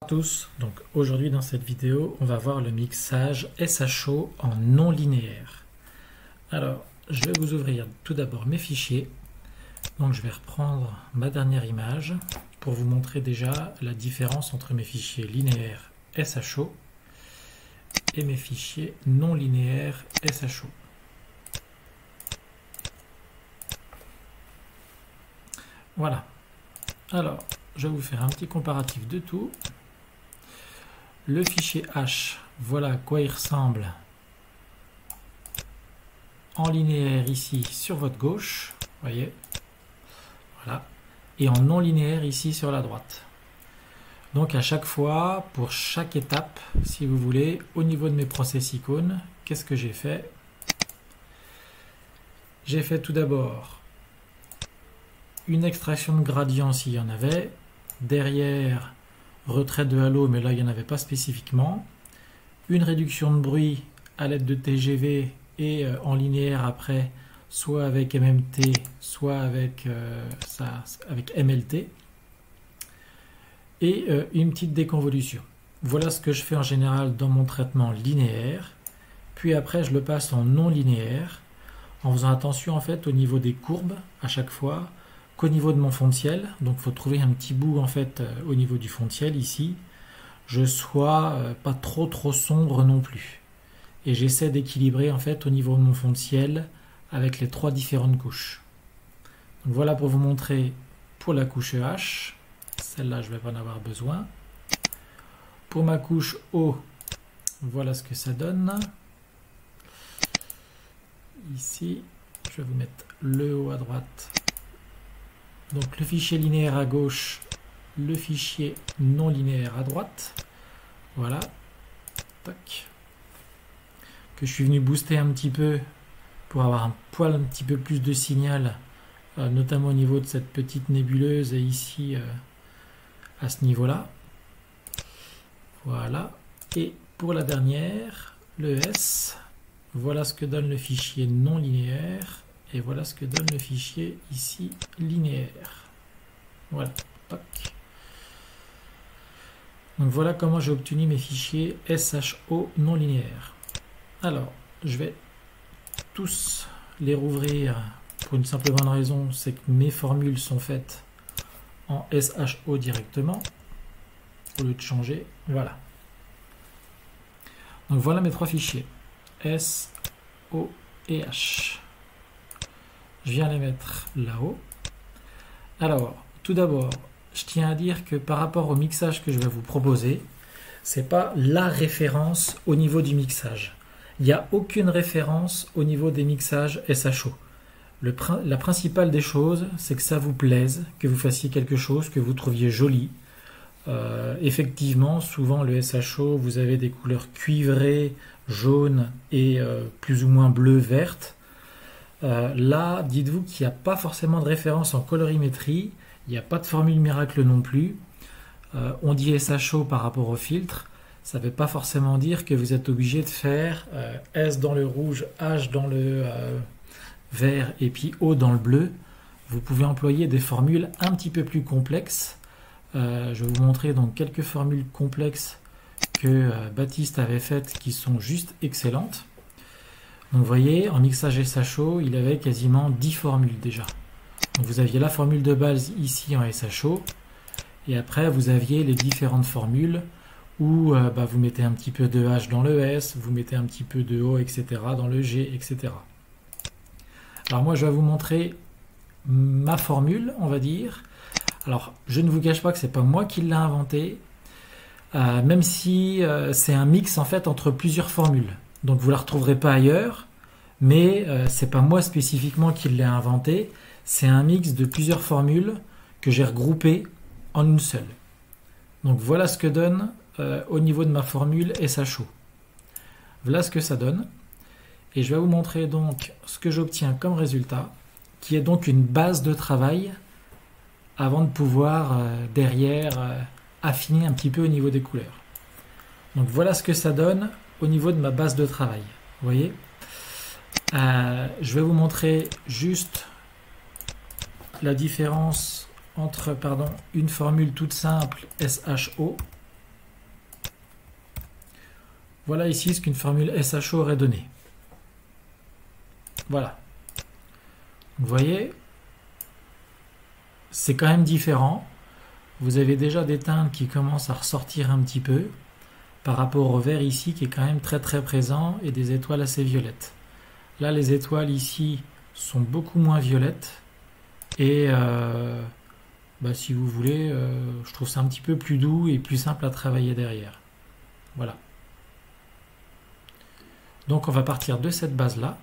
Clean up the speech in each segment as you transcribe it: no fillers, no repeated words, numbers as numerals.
À tous, donc aujourd'hui dans cette vidéo on va voir le mixage SHO en non linéaire. Alors je vais vous ouvrir tout d'abord mes fichiers, donc je vais reprendre ma dernière image pour vous montrer déjà la différence entre mes fichiers linéaires SHO et mes fichiers non linéaires SHO. Voilà, alors je vais vous faire un petit comparatif de tout. Le fichier H, voilà à quoi il ressemble en linéaire ici sur votre gauche, voyez, voilà, et en non linéaire ici sur la droite. Donc à chaque fois, pour chaque étape, si vous voulez, au niveau de mes process icônes, qu'est-ce que j'ai fait? J'ai fait tout d'abord une extraction de gradient s'il y en avait, derrière retrait de halo, mais là il n'y en avait pas spécifiquement, une réduction de bruit à l'aide de TGV et en linéaire après, soit avec MMT, soit avec, avec MLT, et une petite déconvolution. Voilà ce que je fais en général dans mon traitement linéaire, puis après je le passe en non linéaire, en faisant attention en fait au niveau des courbes à chaque fois, qu'au niveau de mon fond de ciel, donc il faut trouver un petit bout en fait au niveau du fond de ciel ici, je sois pas trop sombre non plus. Et j'essaie d'équilibrer en fait au niveau de mon fond de ciel avec les trois différentes couches. Donc voilà pour vous montrer pour la couche H, celle-là je ne vais pas en avoir besoin. Pour ma couche O, voilà ce que ça donne. Ici, je vais vous mettre le O à droite. Donc le fichier linéaire à gauche, le fichier non linéaire à droite. Voilà. Tac. Que je suis venu booster un petit peu pour avoir un poil un petit peu plus de signal, notamment au niveau de cette petite nébuleuse et ici à ce niveau-là. Voilà. Et pour la dernière, le S, voilà ce que donne le fichier non linéaire. Et voilà ce que donne le fichier ici linéaire. Voilà. Tac. Donc voilà comment j'ai obtenu mes fichiers SHO non linéaires. Alors, je vais tous les rouvrir pour une simple bonne raison, c'est que mes formules sont faites en SHO directement, au lieu de changer. Voilà. Donc voilà mes trois fichiers, S, O et H. Je viens les mettre là-haut. Alors, tout d'abord, je tiens à dire que par rapport au mixage que je vais vous proposer, c'est pas la référence au niveau du mixage. Il n'y a aucune référence au niveau des mixages SHO. La principale des choses, c'est que ça vous plaise, que vous fassiez quelque chose que vous trouviez joli. Effectivement, souvent le SHO, vous avez des couleurs cuivrées, jaunes et plus ou moins bleues, vertes. Là, dites-vous qu'il n'y a pas forcément de référence en colorimétrie, il n'y a pas de formule miracle non plus. On dit SHO par rapport au filtre, ça ne veut pas forcément dire que vous êtes obligé de faire S dans le rouge, H dans le vert et puis O dans le bleu. Vous pouvez employer des formules un petit peu plus complexes. Je vais vous montrer donc quelques formules complexes que Baptiste avait faites qui sont juste excellentes. Donc vous voyez, en mixage SHO, il avait quasiment 10 formules déjà. Donc vous aviez la formule de base ici en SHO, et après vous aviez les différentes formules où vous mettez un petit peu de H dans le S, vous mettez un petit peu de O, etc. dans le G, etc. Alors moi je vais vous montrer ma formule, on va dire. Alors je ne vous cache pas que c'est pas moi qui l'ai inventé, même si c'est un mix en fait entre plusieurs formules. Donc vous ne la retrouverez pas ailleurs, mais c'est pas moi spécifiquement qui l'ai inventé, c'est un mix de plusieurs formules que j'ai regroupées en une seule. Donc voilà ce que donne au niveau de ma formule SHO. Voilà ce que ça donne. Et je vais vous montrer donc ce que j'obtiens comme résultat, qui est donc une base de travail avant de pouvoir derrière affiner un petit peu au niveau des couleurs. Donc voilà ce que ça donne au niveau de ma base de travail. Vous voyez, je vais vous montrer juste la différence entre une formule toute simple SHO Voilà ici ce qu'une formule SHO aurait donné. Voilà. Vous voyez, c'est quand même différent. Vous avez déjà des teintes qui commencent à ressortir un petit peu par rapport au vert ici qui est quand même très très présent et des étoiles assez violettes. Là, les étoiles ici sont beaucoup moins violettes et si vous voulez, je trouve ça un petit peu plus doux et plus simple à travailler derrière. Voilà. Donc on va partir de cette base-là.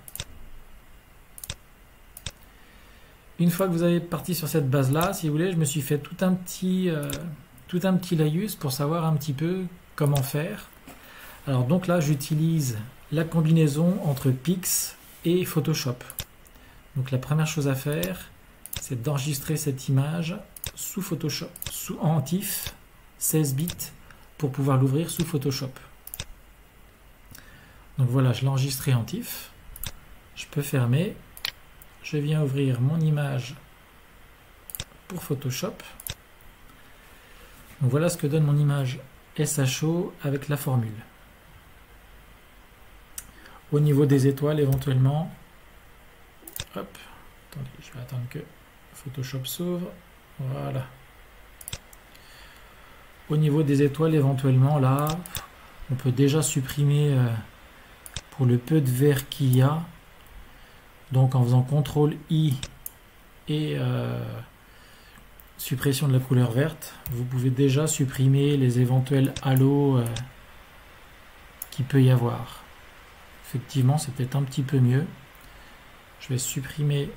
Une fois que vous avez parti sur cette base-là, si vous voulez, je me suis fait tout un petit laïus pour savoir un petit peu comment faire. Alors donc là, j'utilise la combinaison entre Pix et Photoshop. Donc la première chose à faire, c'est d'enregistrer cette image sous Photoshop, en TIFF 16 bits pour pouvoir l'ouvrir sous Photoshop. Donc voilà, je l'ai enregistré en TIFF. Je peux fermer. Je viens ouvrir mon image pour Photoshop. Donc voilà ce que donne mon image SHO avec la formule. Au niveau des étoiles, éventuellement, hop, attendez, je vais attendre que Photoshop s'ouvre. Voilà. Au niveau des étoiles, éventuellement, là, on peut déjà supprimer pour le peu de vert qu'il y a. Donc en faisant CTRL-I et suppression de la couleur verte, vous pouvez déjà supprimer les éventuels halos qu'il peut y avoir. Effectivement, c'est peut-être un petit peu mieux. Je vais supprimer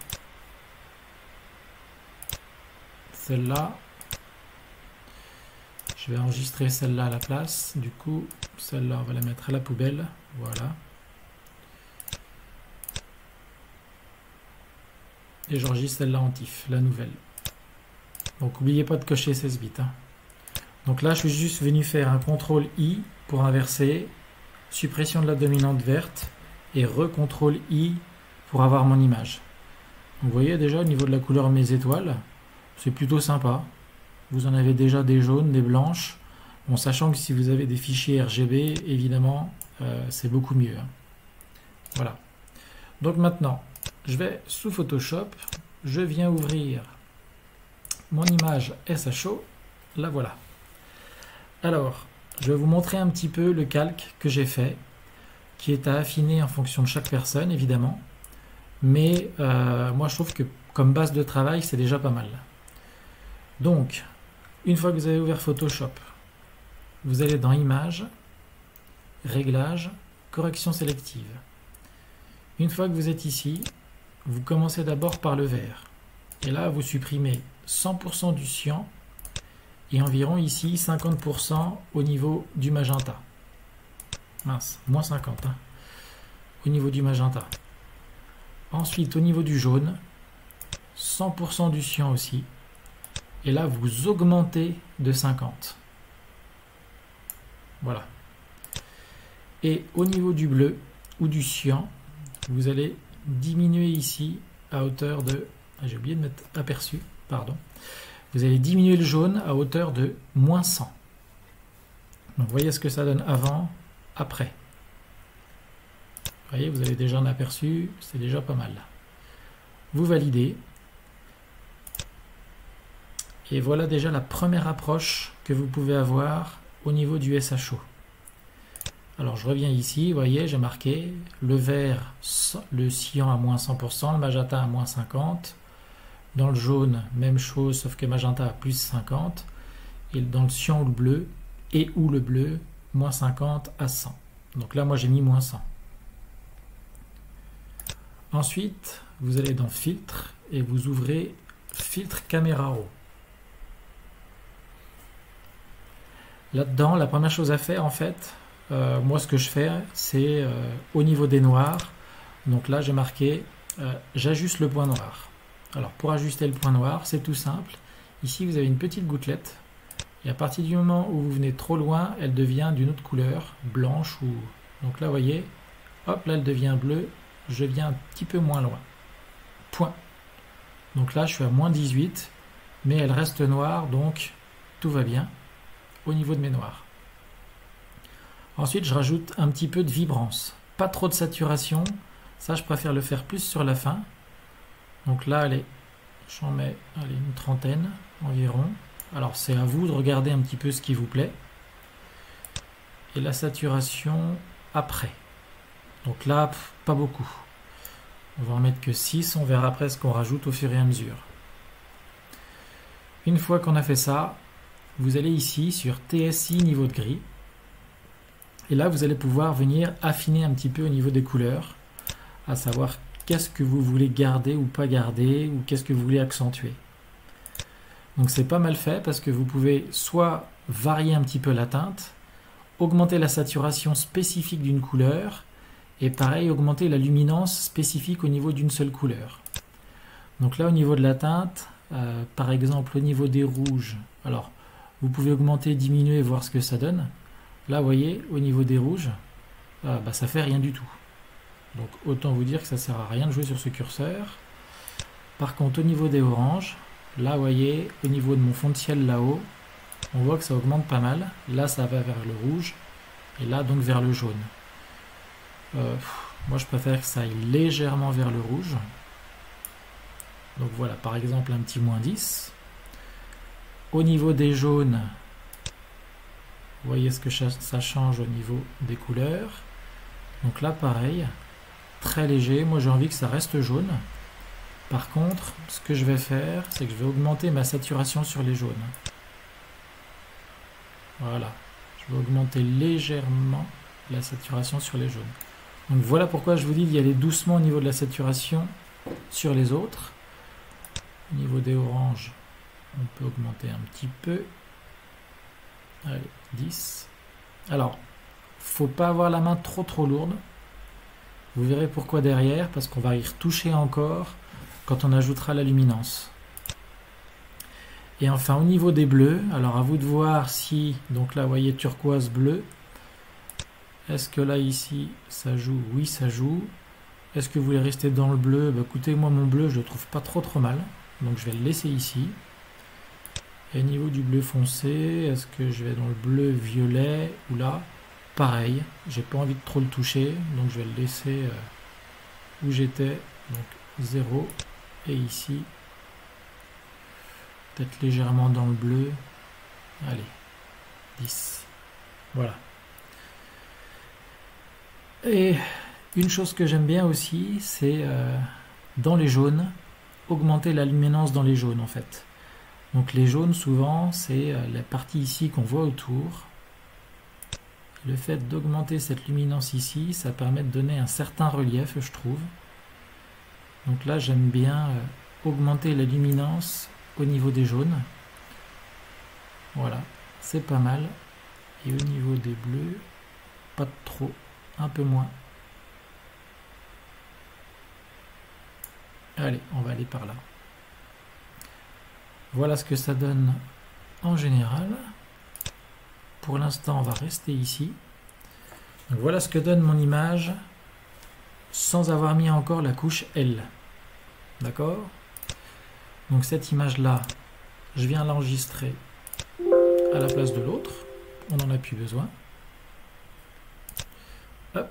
celle-là. Je vais enregistrer celle-là à la place. Du coup, celle-là, on va la mettre à la poubelle. Voilà. Et j'enregistre celle-là en TIFF, la nouvelle. Donc n'oubliez pas de cocher 16 bits. Hein. Donc là, je suis juste venu faire un CTRL-I pour inverser, suppression de la dominante verte, et re-CTRL-I pour avoir mon image. Donc, vous voyez déjà au niveau de la couleur de mes étoiles, c'est plutôt sympa. Vous en avez déjà des jaunes, des blanches. Bon, sachant que si vous avez des fichiers RGB, évidemment, c'est beaucoup mieux. Hein. Voilà. Donc maintenant, je vais sous Photoshop, je viens ouvrir mon image SHO, la voilà. Alors, je vais vous montrer un petit peu le calque que j'ai fait, qui est à affiner en fonction de chaque personne, évidemment. Mais moi, je trouve que comme base de travail, c'est déjà pas mal. Donc, une fois que vous avez ouvert Photoshop, vous allez dans Images, Réglages, Correction sélective. Une fois que vous êtes ici, vous commencez d'abord par le vert. Et là, vous supprimez 100% du cyan et environ ici 50% au niveau du magenta. Mince, moins 50 hein, au niveau du magenta. Ensuite, au niveau du jaune, 100% du cyan aussi. Et là, vous augmentez de 50. Voilà. Et au niveau du bleu ou du cyan, vous allez diminuer ici à hauteur de... j'ai oublié de mettre aperçu, pardon. Vous allez diminuer le jaune à hauteur de moins 100. Donc, vous voyez ce que ça donne avant, après. Vous voyez, vous avez déjà un aperçu, c'est déjà pas mal. Vous validez. Et voilà déjà la première approche que vous pouvez avoir au niveau du SHO. Alors je reviens ici, vous voyez, j'ai marqué le vert, le cyan à moins 100%, le magenta à moins 50%. Dans le jaune, même chose, sauf que magenta à plus 50%. Et dans le cyan ou le bleu, le bleu, moins 50 à 100. Donc là, moi j'ai mis moins 100. Ensuite, vous allez dans Filtre et vous ouvrez Filtre Caméra Raw. Là-dedans, la première chose à faire, en fait, moi ce que je fais, c'est au niveau des noirs. Donc là, j'ai marqué j'ajuste le point noir. Alors pour ajuster le point noir, c'est tout simple. Ici, vous avez une petite gouttelette. Et à partir du moment où vous venez trop loin, elle devient d'une autre couleur, blanche ou... Donc là, vous voyez, hop, là, elle devient bleue. Je viens un petit peu moins loin. Point. Donc là, je suis à moins 18, mais elle reste noire, donc tout va bien au niveau de mes noirs. Ensuite, je rajoute un petit peu de vibrance. Pas trop de saturation. Ça, je préfère le faire plus sur la fin. Donc là, allez, j'en mets une trentaine environ. Alors, c'est à vous de regarder un petit peu ce qui vous plaît. Et la saturation après. Donc là, pas beaucoup. On va en mettre que 6. On verra après ce qu'on rajoute au fur et à mesure. Une fois qu'on a fait ça, vous allez ici sur TSI niveau de gris. Et là, vous allez pouvoir venir affiner un petit peu au niveau des couleurs, à savoir qu'est-ce que vous voulez garder ou pas garder, ou qu'est-ce que vous voulez accentuer. Donc c'est pas mal fait parce que vous pouvez soit varier un petit peu la teinte, augmenter la saturation spécifique d'une couleur, et pareil, augmenter la luminance spécifique au niveau d'une seule couleur. Donc là, au niveau de la teinte, par exemple, au niveau des rouges, alors vous pouvez augmenter, diminuer, voir ce que ça donne. Là, vous voyez, au niveau des rouges, ça fait rien du tout. Donc autant vous dire que ça sert à rien de jouer sur ce curseur. Par contre, au niveau des oranges, là, vous voyez, au niveau de mon fond de ciel là-haut, on voit que ça augmente pas mal. Là, ça va vers le rouge, et là, donc vers le jaune. Moi, je préfère que ça aille légèrement vers le rouge. Donc voilà, par exemple, un petit -10. Au niveau des jaunes, vous voyez ce que ça change au niveau des couleurs. Donc là, pareil, très léger. Moi, j'ai envie que ça reste jaune. Par contre, ce que je vais faire, c'est que je vais augmenter ma saturation sur les jaunes. Voilà. Je vais augmenter légèrement la saturation sur les jaunes. Donc voilà pourquoi je vous dis d'y aller doucement au niveau de la saturation sur les autres. Au niveau des oranges, on peut augmenter un petit peu. Allez, 10. Alors, faut pas avoir la main trop lourde. Vous verrez pourquoi derrière, parce qu'on va y retoucher encore quand on ajoutera la luminance. Et enfin, au niveau des bleus, alors à vous de voir si, donc là, vous voyez turquoise bleu. Est-ce que là, ici, ça joue? Oui, ça joue. Est-ce que vous voulez rester dans le bleu? Écoutez, moi, mon bleu, je le trouve pas trop mal. Donc, je vais le laisser ici. Et au niveau du bleu foncé, est-ce que je vais dans le bleu violet ou là? Pareil, j'ai pas envie de trop le toucher, donc je vais le laisser où j'étais, donc 0. Et ici, peut-être légèrement dans le bleu. Allez, 10. Voilà. Et une chose que j'aime bien aussi, c'est dans les jaunes, augmenter la luminance dans les jaunes en fait. Donc les jaunes souvent c'est la partie ici qu'on voit autour. Le fait d'augmenter cette luminance ici, ça permet de donner un certain relief je trouve. Donc là j'aime bien augmenter la luminance au niveau des jaunes. Voilà, c'est pas mal. Et au niveau des bleus, pas trop. Un peu moins. Allez, on va aller par là. Voilà ce que ça donne en général. Pour l'instant, on va rester ici. Donc voilà ce que donne mon image sans avoir mis encore la couche L. D'accord? Donc cette image-là, je viens l'enregistrer à la place de l'autre. On n'en a plus besoin. Hop.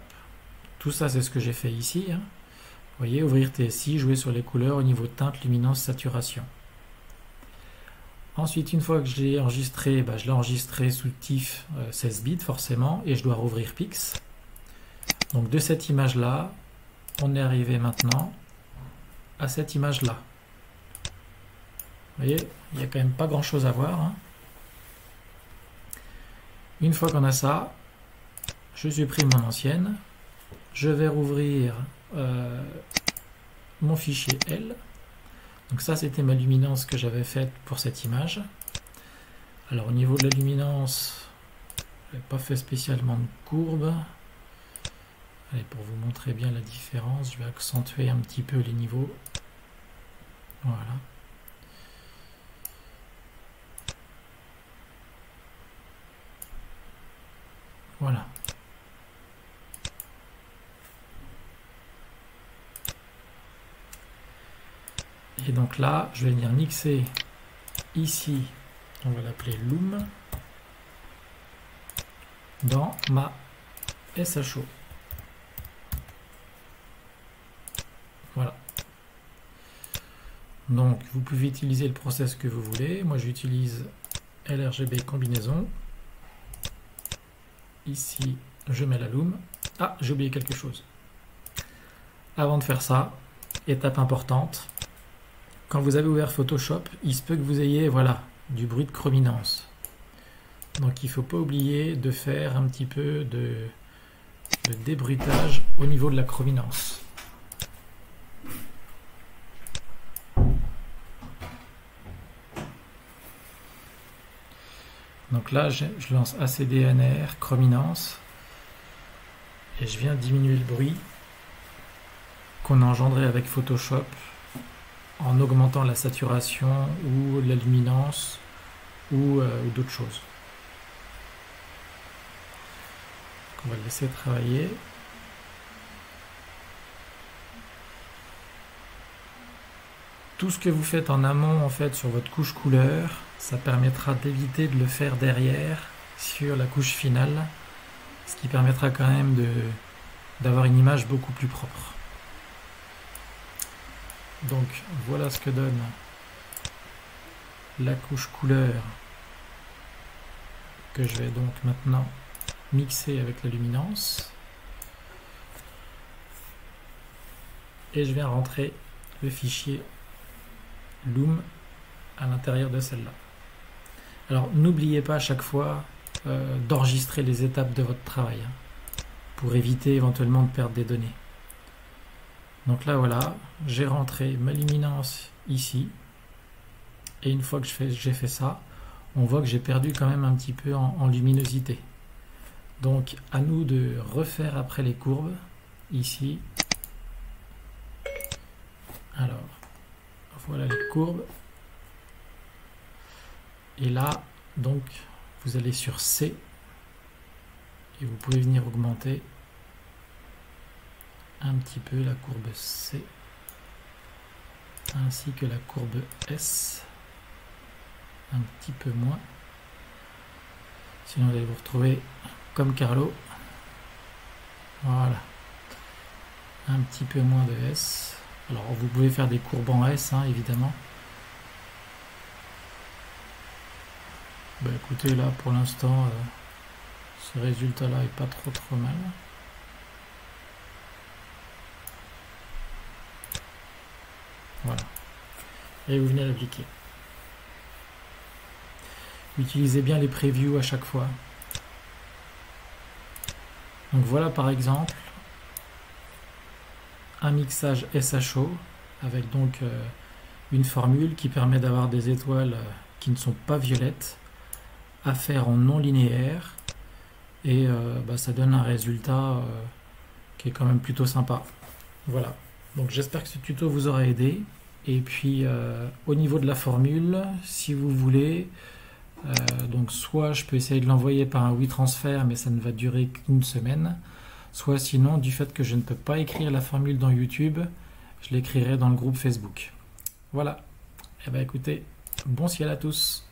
Tout ça, c'est ce que j'ai fait ici. Vous voyez, ouvrir TSI, jouer sur les couleurs au niveau teinte, luminance, saturation. Ensuite, une fois que je l'ai enregistré, je l'ai enregistré sous TIFF 16 bits forcément, et je dois rouvrir Pix. Donc de cette image-là, on est arrivé maintenant à cette image-là. Vous voyez, il n'y a quand même pas grand-chose à voir. Une fois qu'on a ça, je supprime mon ancienne. Je vais rouvrir mon fichier L. Donc ça, c'était ma luminance que j'avais faite pour cette image. Alors au niveau de la luminance, je n'ai pas fait spécialement de courbe. Allez, pour vous montrer bien la différence, je vais accentuer un petit peu les niveaux. Voilà. Voilà. Et donc là, je vais venir mixer ici, on va l'appeler Loom, dans ma SHO. Voilà. Donc vous pouvez utiliser le process que vous voulez. Moi j'utilise LRGB combinaison. Ici je mets la loom. Ah, j'ai oublié quelque chose. Avant de faire ça, étape importante, quand vous avez ouvert Photoshop, il se peut que vous ayez voilà, du bruit de chrominance. Donc il ne faut pas oublier de faire un petit peu de débruitage au niveau de la chrominance. Donc là, je lance ACDNR, chrominance, et je viens diminuer le bruit qu'on a engendré avec Photoshop en augmentant la saturation ou la luminance ou d'autres choses. On va le laisser travailler. Tout ce que vous faites en amont en fait sur votre couche couleur, ça permettra d'éviter de le faire derrière sur la couche finale, ce qui permettra quand même d'avoir une image beaucoup plus propre. Donc voilà ce que donne la couche couleur que je vais donc maintenant mixer avec la luminance. Et je viens rentrer le fichier Loom à l'intérieur de celle-là. Alors n'oubliez pas à chaque fois d'enregistrer les étapes de votre travail pour éviter éventuellement de perdre des données. Donc là voilà, j'ai rentré ma luminance ici et une fois que j'ai fait ça, on voit que j'ai perdu quand même un petit peu en luminosité. Donc à nous de refaire après les courbes ici. Alors voilà les courbes. Et là, donc, vous allez sur C et vous pouvez venir augmenter un petit peu la courbe C ainsi que la courbe S un petit peu moins. Sinon, vous allez vous retrouver comme Carlo. Voilà. Un petit peu moins de S. Alors, vous pouvez faire des courbes en S, hein, évidemment. Bah écoutez, là pour l'instant ce résultat là est pas trop mal. Voilà, et vous venez l'appliquer. Utilisez bien les previews à chaque fois. Donc voilà par exemple un mixage SHO avec donc une formule qui permet d'avoir des étoiles qui ne sont pas violettes à faire en non linéaire et ça donne un résultat qui est quand même plutôt sympa. Voilà, donc j'espère que ce tuto vous aura aidé. Et puis au niveau de la formule, si vous voulez, donc soit je peux essayer de l'envoyer par un WeTransfer mais ça ne va durer qu'une semaine, soit sinon du fait que je ne peux pas écrire la formule dans YouTube, je l'écrirai dans le groupe Facebook. Voilà, et écoutez, bon ciel à tous.